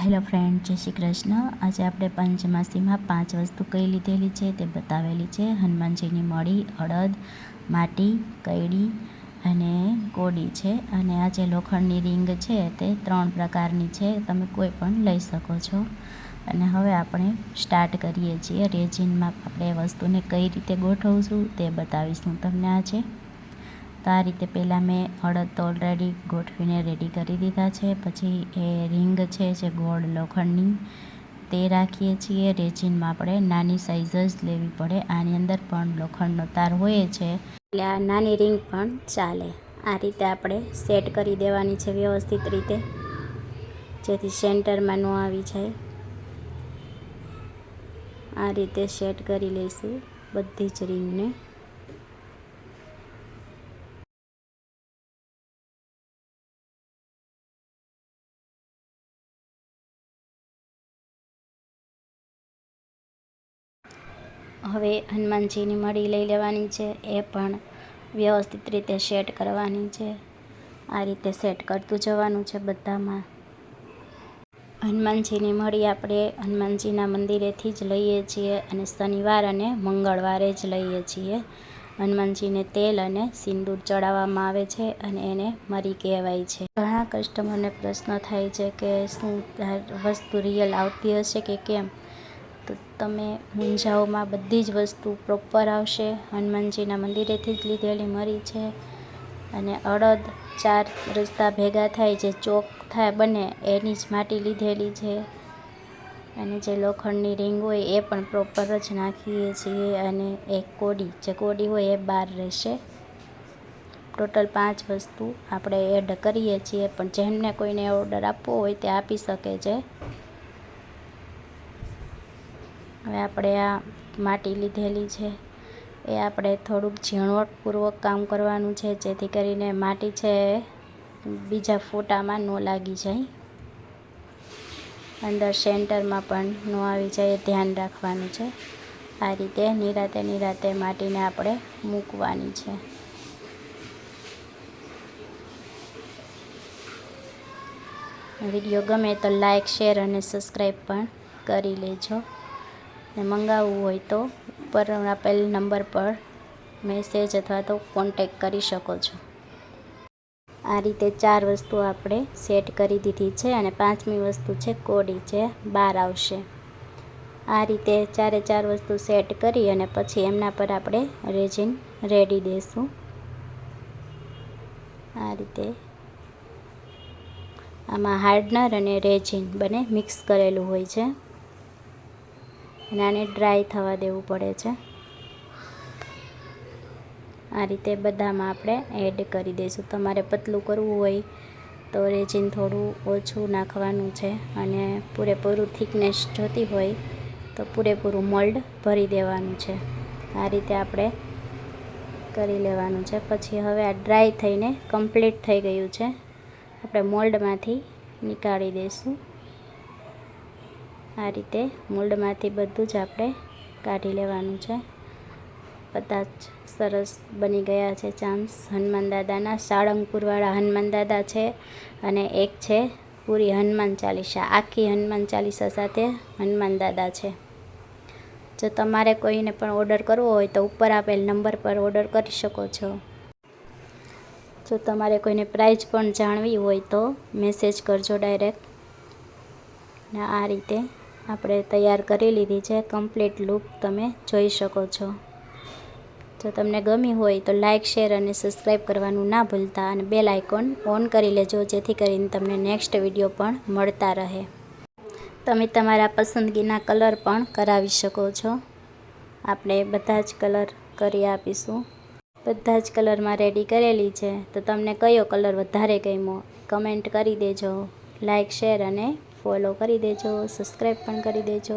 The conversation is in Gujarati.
હેલો ફ્રેન્ડ, જય શ્રી કૃષ્ણ। આજે આપણે પંચમાસીમાં 5 વસ્તુ કઈ લીધેલી છે તે બતાવેલી છે। હનુમાનજીની મળી, અડદ, માટી, કઈડી અને કોડી છે। અને આ જે લોખંડની રીંગ છે તે 3 પ્રકારની છે, તમે કોઈ પણ લઈ શકો છો। અને હવે આપણે સ્ટાર્ટ કરીએ છીએ। રેઝિનમાં આપણે વસ્તુને કઈ રીતે ગોઠવશું તે બતાવીશું તમને આજે। તો આ રીતે પહેલાં મેં અડદ તો ઓલરેડી ગોઠવીને રેડી કરી દીધા છે। પછી એ રીંગ છે જે ગોળ લોખંડની તે રાખીએ છીએ। રેઝિનમાં આપણે નાની સાઇઝ જ લેવી પડે, આની અંદર પણ લોખંડનો તાર હોય છે એટલે આ નાની રીંગ પણ ચાલે। આ રીતે આપણે સેટ કરી દેવાની છે વ્યવસ્થિત રીતે, જેથી સેન્ટરમાં ન આવી જાય। આ રીતે સેટ કરી લઈશું બધી જ રીંગને। હવે હનુમાનજીની મળી લઈ લેવાની છે, એ પણ વ્યવસ્થિત રીતે સેટ કરવાની છે। આ રીતે સેટ કરતું જવાનું છે બધામાં। હનુમાનજીની મળી આપણે હનુમાનજીના મંદિરેથી જ લઈએ છીએ અને શનિવાર અને મંગળવારે જ લઈએ છીએ। હનુમાનજીને તેલ અને સિંદૂર ચડાવવામાં આવે છે અને એને મરી કહેવાય છે। ઘણા કસ્ટમરને પ્રશ્ન થાય છે કે શું વસ્તુ રિયલ આવતી હશે કે કેમ, તો તમે મૂંઝાઓમાં બધી જ વસ્તુ પ્રોપર આવશે। હનુમાનજીના મંદિરેથી જ લીધેલી મરી છે અને અડદ 4 રસ્તા ભેગા થાય જે ચોક થાય બને એની જ માટી લીધેલી છે। અને જે લોખંડની રીંગ હોય એ પણ પ્રોપર જ નાખીએ છીએ। અને એક કોડી, જે કોડી હોય એ બહાર રહેશે। ટોટલ 5 વસ્તુ આપણે એડ કરીએ છીએ, પણ જેમને કોઈને ઓર્ડર આપવો હોય તે આપી શકે છે। હવે આપણે આ માટી લીધેલી છે એ આપણે થોડુંક ઝીણવટપૂર્વક કામ કરવાનું છે, જેથી કરીને માટી છે બીજા ફોટામાં ન લાગી જાય, અંદર સેન્ટરમાં પણ ન આવી જાય, એ ધ્યાન રાખવાનું છે। આ રીતે નિરાતે માટીને આપણે મૂકવાની છે। વિડીયો ગમે તો લાઈક, શેર અને સબસ્ક્રાઈબ પણ કરી લેજો। ને મંગાવવું હોય તો ઉપર આપેલ નંબર પર મેસેજ અથવા તો કોન્ટેક કરી શકો છો। આ રીતે 4 વસ્તુ આપણે સેટ કરી દીધી છે અને 5મી વસ્તુ છે કોડી, જે બહાર આવશે। આ રીતે 4 વસ્તુ સેટ કરી અને પછી એમના પર આપણે રેઝિન રેડી દઈશું। આ રીતે આમાં હાર્ડનર અને રેઝિન બંને મિક્સ કરેલું હોય છે અને આને ડ્રાય થવા દેવું પડે છે। આ રીતે બધામાં આપણે એડ કરી દઈશું। તમારે પતલું કરવું હોય તો રેઝિન થોડું ઓછું નાખવાનું છે અને પૂરેપૂરું થિકનેસ જોતી હોય તો પૂરેપૂરું મોલ્ડ ભરી દેવાનું છે। આ રીતે આપણે કરી લેવાનું છે। પછી હવે આ ડ્રાય થઈને કમ્પ્લીટ થઈ ગયું છે, આપણે મોલ્ડમાંથી નીકાળી દઈશું। આ રીતે મોલ્ડમાંથી બધું જ આપણે કાઢી લેવાનું છે। બધા જ સરસ બની ગયા છે ચામ્સ હનુમાન દાદાના। સાળંગપુરવાળા હનુમાન દાદા છે અને એક છે પૂરી હનુમાન ચાલીસા, આખી હનુમાન ચાલીસા સાથે હનુમાન દાદા છે। જો તમારે કોઈને પણ ઓર્ડર કરવો હોય તો ઉપર આપેલ નંબર પર ઓર્ડર કરી શકો છો। જો તમારે કોઈને પ્રાઇઝ પણ જાણવી હોય તો મેસેજ કરજો ડાયરેક્ટ। આ રીતે આપણે તૈયાર કરી લીધી છે, કમ્પ્લીટ લુક તમે જોઈ શકો છો। જો તમને ગમી હોય તો લાઇક, શેર અને સબસ્ક્રાઈબ કરવાનું ના ભૂલતા અને બેલ આઇકોન ઓન કરી લેજો, જેથી કરીને તમને નેક્સ્ટ વિડીયો પણ મળતા રહે। તમે તમારા પસંદગીના કલર પણ કરાવી શકો છો, આપણે બધા જ કલર કરી આપીશું। બધા જ કલરમાં રેડી કરેલી છે, તો તમને કયો કલર વધારે ગમ્યો કમેન્ટ કરી દેજો। લાઇક, શેર અને ફોલો કરી દેજો, સબસ્ક્રાઈબ પણ કરી દેજો।